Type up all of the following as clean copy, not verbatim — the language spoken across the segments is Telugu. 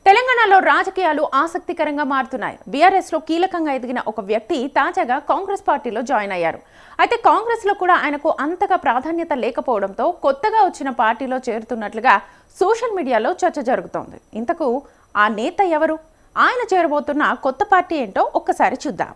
తెలంగాణలో రాజకీయాలు ఆసక్తికరంగా మారుతున్నాయి. బీఆర్ఎస్ లో కీలకంగా ఎదిగిన ఒక వ్యక్తి తాజాగా కాంగ్రెస్ పార్టీలో జాయిన్ అయ్యారు. అయితే కాంగ్రెస్ లో కూడా ఆయనకు అంతగా ప్రాధాన్యత లేకపోవడంతో కొత్తగా వచ్చిన పార్టీలో చేరుతున్నట్లుగా సోషల్ మీడియాలో చర్చ జరుగుతోంది. ఇంతకు ఆ నేత ఎవరు? ఆయన చేరబోతున్న కొత్త పార్టీ ఏంటో ఒక్కసారి చూద్దాం.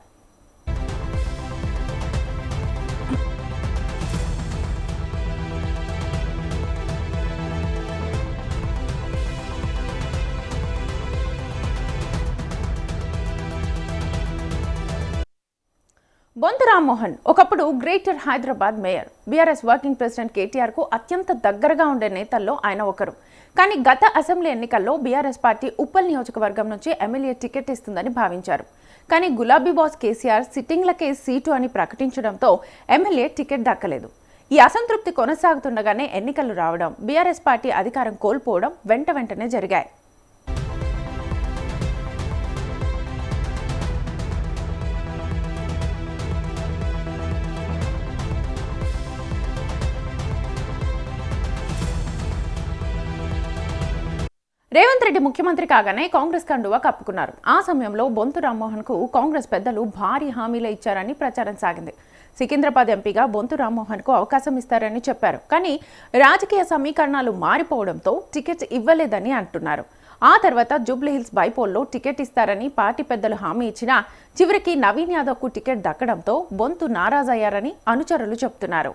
బొంతు రామ్మోహన్ ఒకప్పుడు greater Hyderabad mayor. BRS working president KTR కు అత్యంత దగ్గరగా ఉండే నేతల్లో ఆయన ఒకరు. కానీ గత అసెంబ్లీ ఎన్నికల్లో బీఆర్ఎస్ పార్టీ ఉప్పల్ నియోజకవర్గం నుంచి ఎమ్మెల్యే టికెట్ ఇస్తుందని భావించారు. కానీ గులాబీ బాస్ కేసీఆర్ సిట్టింగ్లకే సీటు అని ప్రకటించడంతో ఎమ్మెల్యే టికెట్ దక్కలేదు. ఈ అసంతృప్తి కొనసాగుతుండగానే ఎన్నికలు రావడం, బీఆర్ఎస్ పార్టీ అధికారం కోల్పోవడం వెంటనే జరిగాయి. రేవంత్ రెడ్డి ముఖ్యమంత్రి కాగానే కాంగ్రెస్ కండువా కప్పుకున్నారు. ఆ సమయంలో బొంతు రామ్మోహన్ కు కాంగ్రెస్ పెద్దలు భారీ హామీలు ఇచ్చారని ప్రచారం సాగింది. సికింద్రాబాద్ ఎంపీగా బొంతు రామ్మోహన్ కు అవకాశం ఇస్తారని చెప్పారు. కానీ రాజకీయ సమీకరణాలు మారిపోవడంతో టికెట్ ఇవ్వలేదని అంటున్నారు. ఆ తర్వాత జూబ్లీహిల్స్ బైపోల్లో టికెట్ ఇస్తారని పార్టీ పెద్దలు హామీ ఇచ్చినా చివరికి నవీన్ యాదవ్ కు టికెట్ దక్కడంతో బొంతు నారాజయ్యారని అనుచరులు చెబుతున్నారు.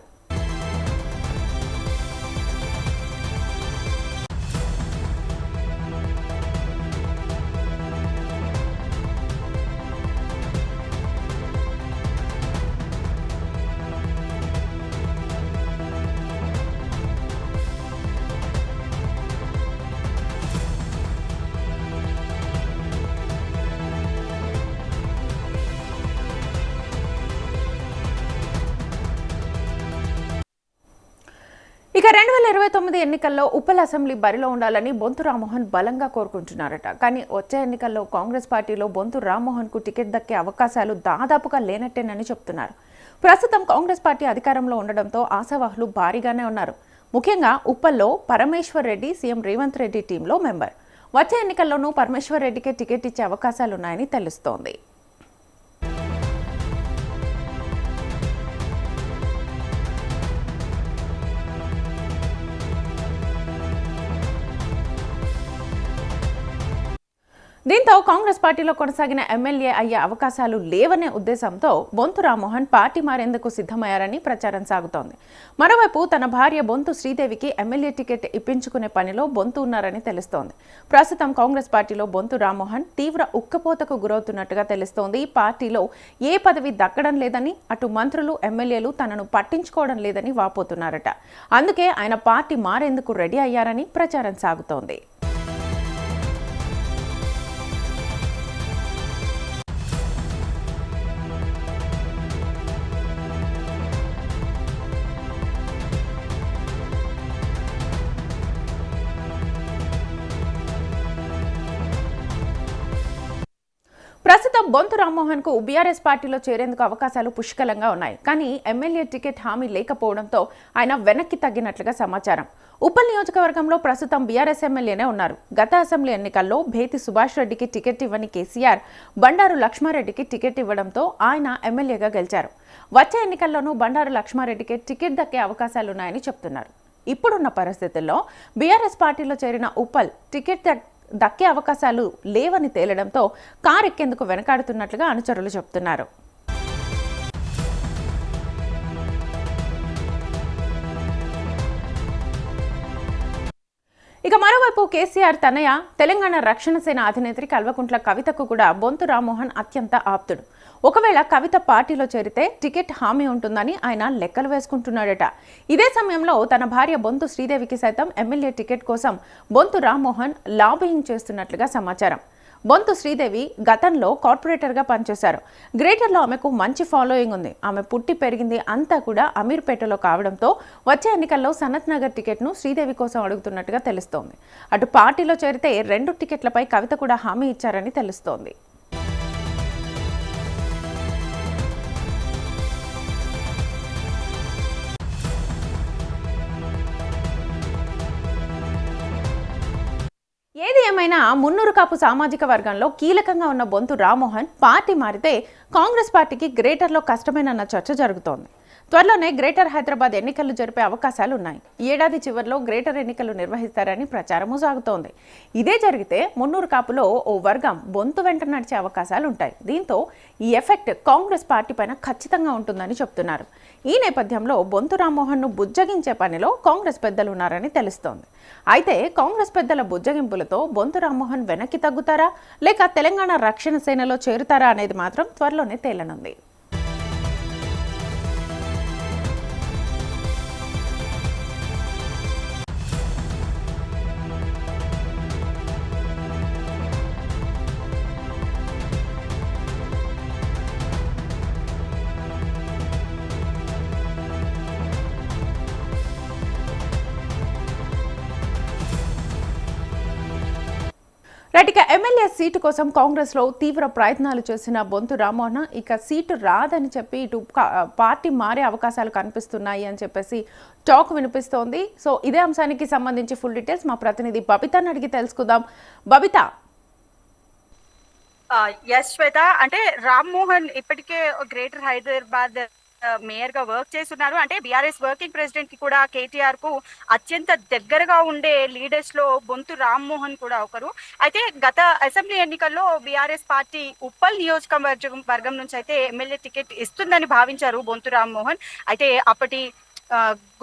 ఇక 2029 ఎన్నికల్లో ఉప్పల్ అసెంబ్లీ బరిలో ఉండాలని బొంతు రామ్మోహన్ బలంగా కోరుకుంటున్నారట. కానీ వచ్చే ఎన్నికల్లో కాంగ్రెస్ పార్టీలో బొంతు రామ్మోహన్ కు టికెట్ దక్కే అవకాశాలు దాదాపుగా లేనట్టేనని చెప్తున్నారు. ప్రస్తుతం కాంగ్రెస్ పార్టీ అధికారంలో ఉండడంతో ఆశావాహులు భారీగానే ఉన్నారు. ముఖ్యంగా ఉప్పల్లో పరమేశ్వర్ రెడ్డి సీఎం రేవంత్ రెడ్డి టీంలో మెంబర్. వచ్చే ఎన్నికల్లోనూ పరమేశ్వర్ రెడ్డికే టికెట్ ఇచ్చే అవకాశాలున్నాయని తెలుస్తోంది. దీంతో కాంగ్రెస్ పార్టీలో కొనసాగిన ఎమ్మెల్యే అయ్యే అవకాశాలు లేవనే ఉద్దేశంతో బొంతు రామ్మోహన్ పార్టీ మారేందుకు సిద్ధమయ్యారని ప్రచారం సాగుతోంది. మరోవైపు తన భార్య బొంతు శ్రీదేవికి ఎమ్మెల్యే టికెట్ ఇప్పించుకునే పనిలో బొంతు ఉన్నారని తెలుస్తోంది. ప్రస్తుతం కాంగ్రెస్ పార్టీలో బొంతు రామ్మోహన్ తీవ్ర ఉక్కపోతకు గురవుతున్నట్టుగా తెలుస్తోంది. పార్టీలో ఏ పదవి దక్కడం లేదని, అటు మంత్రులు ఎమ్మెల్యేలు తనను పట్టించుకోవడం లేదని వాపోతున్నారట. అందుకే ఆయన పార్టీ మారేందుకు రెడీ అయ్యారని ప్రచారం సాగుతోంది. ప్రస్తుతం బొంతు రామ్మోహన్ కు బీఆర్ఎస్ పార్టీలో చేరేందుకు అవకాశాలు పుష్కలంగా ఉన్నాయి. కానీ ఎమ్మెల్యే టికెట్ హామీ లేకపోవడంతో ఆయన వెనక్కి తగ్గినట్లుగా సమాచారం. ఉప్పల్ నియోజకవర్గంలో ప్రస్తుతం బీఆర్ఎస్ ఎమ్మెల్యేనే ఉన్నారు. గత అసెంబ్లీ ఎన్నికల్లో భేతి సుభాష్ రెడ్డికి టికెట్ ఇవ్వని కేసీఆర్ బండారు లక్ష్మారెడ్డికి టికెట్ ఇవ్వడంతో ఆయన ఎమ్మెల్యేగా గెలిచారు. వచ్చే ఎన్నికల్లోనూ బండారు లక్ష్మారెడ్డికి టికెట్ దక్కే అవకాశాలున్నాయని చెప్తున్నారు. ఇప్పుడున్న పరిస్థితుల్లో బీఆర్ఎస్ పార్టీలో చేరిన ఉప్పల్ టికెట్ దక్కే అవకాశాలు లేవని తేలడంతో కారెక్కేందుకు వెనకాడుతున్నట్లుగా అనుచరులు చెబుతున్నారు. ఇక మరోవైపు కేసీఆర్ తనయ తెలంగాణ రక్షణ సేన అధినేత్రి కల్వకుంట్ల కవితకు కూడా బొంతు రామ్మోహన్ అత్యంత ఆప్తుడు. ఒకవేళ కవిత పార్టీలో చేరితే టికెట్ హామీ ఉంటుందని ఆయన లెక్కలు వేసుకుంటున్నాడట. ఇదే సమయంలో తన భార్య బొంతు శ్రీదేవికి సైతం ఎమ్మెల్యే టికెట్ కోసం బొంతు రామ్మోహన్ లాబియింగ్ చేస్తున్నట్లుగా సమాచారం. బొంతు శ్రీదేవి గతంలో కార్పొరేటర్గా పనిచేశారు. గ్రేటర్లో ఆమెకు మంచి ఫాలోయింగ్ ఉంది. ఆమె పుట్టి పెరిగింది అంతా కూడా అమీర్పేటలో కావడంతో వచ్చే ఎన్నికల్లో సనత్ నగర్ టికెట్ను శ్రీదేవి కోసం అడుగుతున్నట్టుగా తెలుస్తోంది. అటు పార్టీలో చేరితే 2 టికెట్లపై కవిత కూడా హామీ ఇచ్చారని తెలుస్తోంది. ఏది ఏమైనా ఏదేమైనా మున్నూరు కాపు సామాజిక వర్గంలో కీలకంగా ఉన్న బొంతు రామ్మోహన్ పార్టీ మారితే కాంగ్రెస్ పార్టీకి గ్రేటర్లో కష్టమేనన్న చర్చ జరుగుతోంది. త్వరలోనే గ్రేటర్ హైదరాబాద్ ఎన్నికలు జరిపే అవకాశాలు ఉన్నాయి. ఈ ఏడాది చివరిలో గ్రేటర్ ఎన్నికలు నిర్వహిస్తారని ప్రచారము సాగుతోంది. ఇదే జరిగితే మున్నూరు కాపులో ఓ వర్గం బొంతు వెంట నడిచే అవకాశాలు ఉంటాయి. దీంతో ఈ ఎఫెక్ట్ కాంగ్రెస్ పార్టీ పైన ఖచ్చితంగా ఉంటుందని చెప్తున్నారు. ఈ నేపథ్యంలో బొంతు రామ్మోహన్ను బుజ్జగించే పనిలో కాంగ్రెస్ పెద్దలు ఉన్నారని తెలుస్తోంది. అయితే కాంగ్రెస్ పెద్దల బుజ్జగింపులతో బొంతు రామ్మోహన్ వెనక్కి తగ్గుతారా లేక తెలంగాణ రక్షణ సేనలో చేరుతారా అనేది మాత్రం త్వరలోనే తేలనుంది. ఇక ఎమ్మెల్యే సీటు కోసం కాంగ్రెస్ లో తీవ్ర ప్రయత్నాలు చేసిన బొంతు రామ్మోహన్ ఇక సీటు రాదని చెప్పి ఇటు పార్టీ మారే అవకాశాలు కనిపిస్తున్నాయి అని చెప్పేసి టాక్ వినిపిస్తోంది. సో ఇదే అంశానికి సంబంధించి ఫుల్ డీటెయిల్స్ మా ప్రతినిధి బబితాని అడిగి తెలుసుకుందాం. బబిత. శ్వేత, అంటే రామ్మోహన్ ఇప్పటికే గ్రేటర్ హైదరాబాద్ మేయర్ గా వర్క్ చేస్తున్నారు. అంటే బీఆర్ఎస్ వర్కింగ్ ప్రెసిడెంట్ కి కూడా కేటీఆర్ కు అత్యంత దగ్గరగా ఉండే లీడర్స్ లో బొంతు రామ్మోహన్ కూడా ఒకరు. అయితే గత అసెంబ్లీ ఎన్నికల్లో బీఆర్ఎస్ పార్టీ ఉప్పల్ నియోజకవర్గం నుంచి అయితే ఎమ్మెల్యే టికెట్ ఇస్తుందని భావించారు బొంతు రామ్మోహన్. అయితే అప్పటి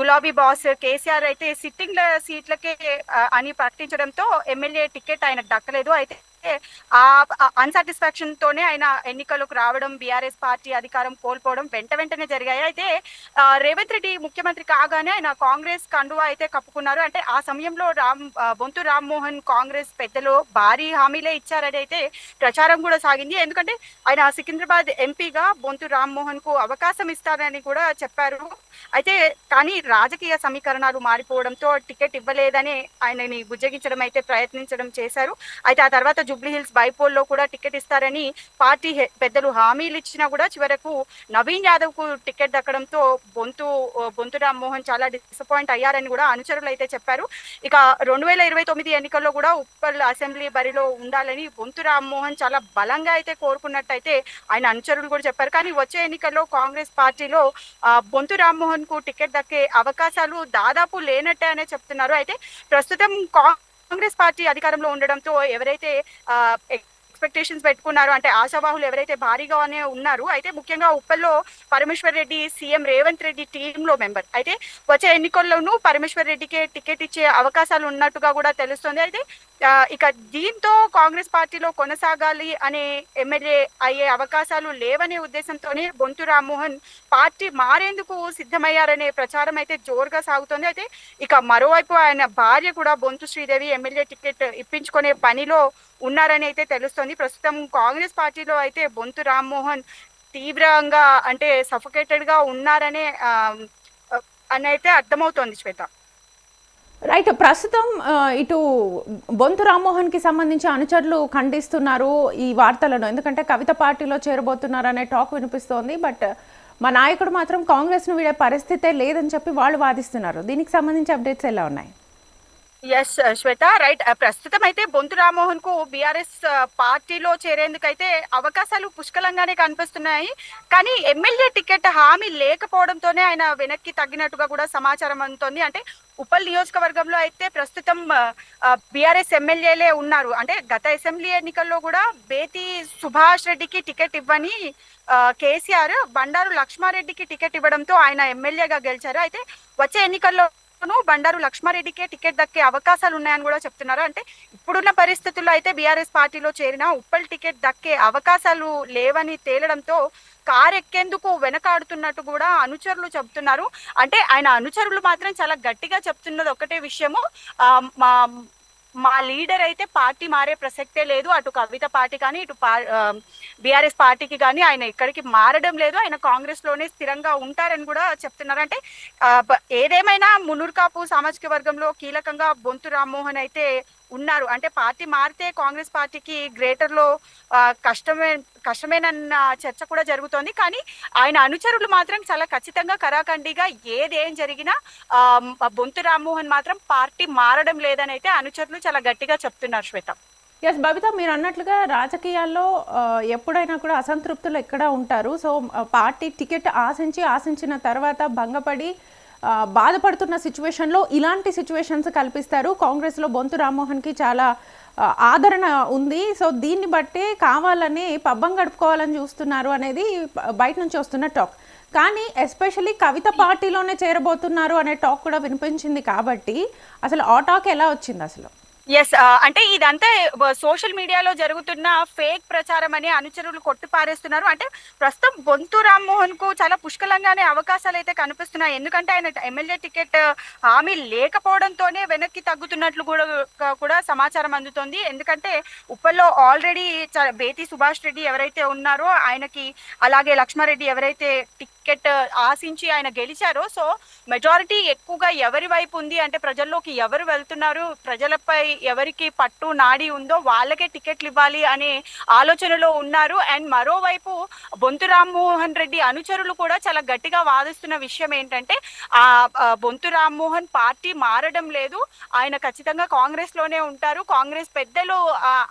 గులాబీ బాస్ కేసీఆర్ అయితే సిట్టింగ్ సీట్లకే అని ప్రకటించడంతో ఎమ్మెల్యే టికెట్ ఆయనకు దక్కలేదు. అయితే ఆ అన్సాటిస్ఫాక్షన్ తోనే ఆయన ఎన్నికలకు రావడం, బీఆర్ఎస్ పార్టీ అధికారం కోల్పోవడం వెంటనే జరిగాయి. అయితే రేవంత్ రెడ్డి ముఖ్యమంత్రి కాగానే ఆయన కాంగ్రెస్ కండువా అయితే కప్పుకున్నారు. అంటే ఆ సమయంలో బొంతు రామ్మోహన్ కాంగ్రెస్ పెద్దలు భారీ హామీలే ఇచ్చారని అయితే ప్రచారం కూడా సాగింది. ఎందుకంటే ఆయన సికింద్రాబాద్ ఎంపీగా బొంతు రామ్మోహన్ కు అవకాశం ఇస్తారని కూడా చెప్పారు. అయితే కానీ రాజకీయ సమీకరణాలు మారిపోవడంతో టికెట్ ఇవ్వలేదని ఆయనని బుజ్జగించడం అయితే ప్రయత్నించడం చేశారు. అయితే ఆ తర్వాత జూబ్లీ హిల్స్ బైపోల్లో కూడా టికెట్ ఇస్తారని పార్టీ పెద్దలు హామీలు ఇచ్చినా కూడా చివరకు నవీన్ యాదవ్ కు టికెట్ దక్కడంతో బొంతు రామ్మోహన్ చాలా డిసప్పాయింట్ అయ్యారని కూడా అనుచరులు అయితే చెప్పారు. ఇక 2029 ఎన్నికల్లో కూడా ఉప్పల్ అసెంబ్లీ బరిలో ఉండాలని బొంతు రామ్మోహన్ చాలా బలంగా అయితే కోరుకున్నట్టయితే ఆయన అనుచరులు కూడా చెప్పారు. కానీ వచ్చే ఎన్నికల్లో కాంగ్రెస్ పార్టీలో బొంతు రామ్మోహన్ కు టికెట్ దక్కే అవకాశాలు దాదాపు లేనట్టే అనే చెప్తున్నారు. అయితే ప్రస్తుతం కాంగ్రెస్ పార్టీ అధికారంలో ఉండడంతో ఎవరైతే ఎక్స్పెక్టేషన్స్ పెట్టుకున్నారు, అంటే ఆశావాహులు ఎవరైతే భారీగానే ఉన్నారు, అయితే ముఖ్యంగా ఉప్పల్లో పరమేశ్వర్ రెడ్డి సీఎం రేవంత్ రెడ్డి టీంలో మెంబర్. అయితే వచ్చే ఎన్నికల్లోనూ పరమేశ్వర్ రెడ్డికే టికెట్ ఇచ్చే అవకాశాలు ఉన్నట్టుగా కూడా తెలుస్తుంది. అయితే ఇక దీంతో కాంగ్రెస్ పార్టీలో కొనసాగాలి అనే ఎమ్మెల్యే అయ్యే అవకాశాలు లేవనే ఉద్దేశంతోనే బొంతు రామ్మోహన్ పార్టీ మారేందుకు సిద్ధమయ్యారనే ప్రచారం అయితే జోరుగా సాగుతోంది. అయితే ఇక మరోవైపు ఆయన భార్య కూడా బొంతు శ్రీదేవి ఎమ్మెల్యే టికెట్ ఇప్పించుకునే పనిలో ఉన్నారని అయితే తెలుస్తోంది. ప్రస్తుతం కాంగ్రెస్ పార్టీలో అయితే బొంతు రామ్మోహన్ తీవ్రంగా అంటే సఫోకేటెడ్ గా ఉన్నారనే అని అయితే అర్థమవుతోంది శ్వేత. రైట్. ప్రస్తుతం ఇటు బొంతు రామ్మోహన్ కి సంబంధించి అనుచరులు ఖండిస్తున్నారు ఈ వార్తలను, ఎందుకంటే కవిత పార్టీలో చేరబోతున్నారు అనే టాక్ వినిపిస్తోంది. బట్ మా నాయకుడు మాత్రం కాంగ్రెస్ ను వీడే పరిస్థితే లేదని చెప్పి వాళ్ళు వాదిస్తున్నారు. దీనికి సంబంధించి అప్డేట్స్ ఎలా ఉన్నాయి? ఎస్ శ్వేత, రైట్. ప్రస్తుతం అయితే బొంతు రామ్మోహన్ కు బీఆర్ఎస్ పార్టీలో చేరేందుకైతే అవకాశాలు పుష్కలంగానే కనిపిస్తున్నాయి. కానీ ఎమ్మెల్యే టికెట్ హామీ లేకపోవడంతోనే ఆయన వెనక్కి తగ్గినట్టుగా కూడా సమాచారం అందుతోంది. అంటే ఉప్పల్ నియోజకవర్గంలో అయితే ప్రస్తుతం బీఆర్ఎస్ ఎమ్మెల్యేలే ఉన్నారు. అంటే గత అసెంబ్లీ ఎన్నికల్లో కూడా బేతి సుభాష్ రెడ్డికి టికెట్ ఇవ్వని కేసీఆర్ బండారు లక్ష్మారెడ్డికి టికెట్ ఇవ్వడంతో ఆయన ఎమ్మెల్యేగా గెలిచారు. అయితే వచ్చే ఎన్నికల్లో బండారు లక్ష్మారెడ్డికే టికెట్ దక్కే అవకాశాలు ఉన్నాయని కూడా చెప్తున్నారు. అంటే ఇప్పుడున్న పరిస్థితుల్లో అయితే బీఆర్ఎస్ పార్టీలో చేరిన ఉప్పల్ టికెట్ దక్కే అవకాశాలు లేవని తేలడంతో కారెక్కేందుకు వెనకాడుతున్నట్టు కూడా అనుచరులు చెబుతున్నారు. అంటే ఆయన అనుచరులు మాత్రం చాలా గట్టిగా చెప్తున్నది ఒకటే విషయము, మా లీడర్ అయితే పార్టీ మారే ప్రసక్తే లేదు. అటు కవిత పార్టీ కానీ ఇటు బీఆర్ఎస్ పార్టీకి కానీ ఆయన ఎక్కడికి మారడం లేదు, ఆయన కాంగ్రెస్ లోనే స్థిరంగా ఉంటారని కూడా చెప్తున్నారు. అంటే ఏదేమైనా మున్నూరు కాపు సామాజిక వర్గంలో కీలకంగా బొంతు రామ్మోహన్ అయితే ఉన్నారు. అంటే పార్టీ మారితే కాంగ్రెస్ పార్టీకి గ్రేటర్లో కష్టమేనన్న చర్చ కూడా జరుగుతోంది. కానీ ఆయన అనుచరులు మాత్రం చాలా ఖచ్చితంగా కరాఖండిగా ఏదేం జరిగినా బొంతు రామ్మోహన్ మాత్రం పార్టీ మారడం లేదని అయితే అనుచరులు చాలా గట్టిగా చెప్తున్నారు శ్వేత. ఎస్ బబిత, మీరు అన్నట్లుగా రాజకీయాల్లో ఎప్పుడైనా కూడా అసంతృప్తులు ఎక్కడ ఉంటారు. సో పార్టీ టికెట్ ఆశించిన తర్వాత భంగపడి బాధపడుతున్న సిచ్యువేషన్లో ఇలాంటి సిచ్యువేషన్స్ కల్పిస్తారు. కాంగ్రెస్లో బొంతు రామ్మోహన్కి చాలా ఆదరణ ఉంది. సో దీన్ని బట్టే కావాలని పబ్బం గడుపుకోవాలని చూస్తున్నారు అనేది బయట నుంచి వస్తున్న టాక్. కానీ ఎస్పెషల్లీ కవిత పార్టీలోనే చేరబోతున్నారు అనే టాక్ కూడా వినిపించింది. కాబట్టి అసలు ఆ టాక్ ఎలా వచ్చింది అసలు? ఎస్, అంటే ఇదంతా సోషల్ మీడియాలో జరుగుతున్న ఫేక్ ప్రచారం అని అనుచరులు కొట్టిపారేస్తున్నారు. అంటే ప్రస్తుతం బొంతు రామ్మోహన్ కు చాలా పుష్కలంగానే అవకాశాలు అయితే కనిపిస్తున్నాయి. ఎందుకంటే ఆయన ఎమ్మెల్యే టికెట్ హామీ లేకపోవడంతోనే వెనక్కి తగ్గుతున్నట్లు కూడా సమాచారం అందుతోంది. ఎందుకంటే ఉప్పల్లో ఆల్రెడీ బేతి సుభాష్ రెడ్డి ఎవరైతే ఉన్నారో ఆయనకి, అలాగే లక్ష్మారెడ్డి ఎవరైతే టికెట్ ఆశించి ఆయన గెలిచారో, సో మెజారిటీ ఎక్కువగా ఎవరి వైపు ఉంది అంటే ప్రజల్లోకి ఎవరు వెళ్తున్నారు, ప్రజలపై ఎవరికి పట్టు నాడి ఉందో వాళ్ళకే టికెట్లు ఇవ్వాలి అనే ఆలోచనలో ఉన్నారు. అండ్ మరోవైపు బొంతు రామ్మోహన్ రెడ్డి అనుచరులు కూడా చాలా గట్టిగా వాదిస్తున్న విషయం ఏంటంటే బొంతు రామ్మోహన్ పార్టీ మారడం లేదు, ఆయన ఖచ్చితంగా కాంగ్రెస్ లోనే ఉంటారు, కాంగ్రెస్ పెద్దలు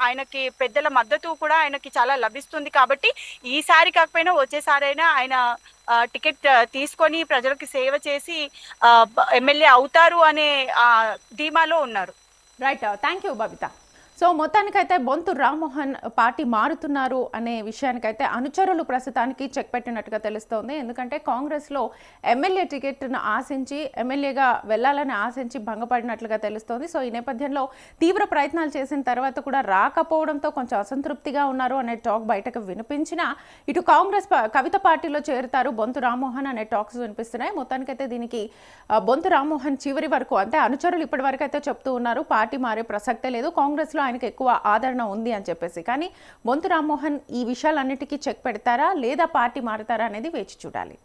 ఆయనకి పెద్దల మద్దతు కూడా ఆయనకి చాలా లభిస్తుంది, కాబట్టి ఈసారి కాకపోయినా వచ్చేసారైనా ఆయన టికెట్ తీసుకొని ప్రజలకు సేవ చేసి ఎమ్మెల్యే అవుతారు అనే ధీమాలో ఉన్నారు. Right, thank you Babita. So మొత్తానికైతే బొంతు రామ్మోహన్ పార్టీ మారుతున్నారు అనే విషయానికైతే అనుచరులు ప్రస్తుతానికి చెక్ పెట్టినట్టుగా తెలుస్తోంది. ఎందుకంటే కాంగ్రెస్లో ఎమ్మెల్యే టికెట్ను ఆశించి ఎమ్మెల్యేగా వెళ్ళాలని ఆశించి భంగపడినట్లుగా తెలుస్తోంది. సో ఈ నేపథ్యంలో తీవ్ర ప్రయత్నాలు చేసిన తర్వాత కూడా రాకపోవడంతో కొంచెం అసంతృప్తిగా ఉన్నారు అనే టాక్ బయటకు వినిపించినా ఇటు కాంగ్రెస్ కవిత పార్టీలో చేరుతారు బొంతు రామ్మోహన్ అనే టాక్స్ వినిపిస్తున్నాయి. మొత్తానికైతే దీనికి బొంతు రామ్మోహన్ చివరి వరకు, అంటే అనుచరులు ఇప్పటి వరకు అయితే చెప్తూ ఉన్నారు పార్టీ మారే ప్రసక్తే లేదు, కాంగ్రెస్లో ఆయనకు ఎక్కువ ఆదరణ ఉంది అని చెప్పేసి. కానీ బొంతు రామ్మోహన్ ఈ విషయాలన్నిటికీ చెక్ పెడతారా లేదా పార్టీ మారుతారా అనేది వేచి చూడాలి.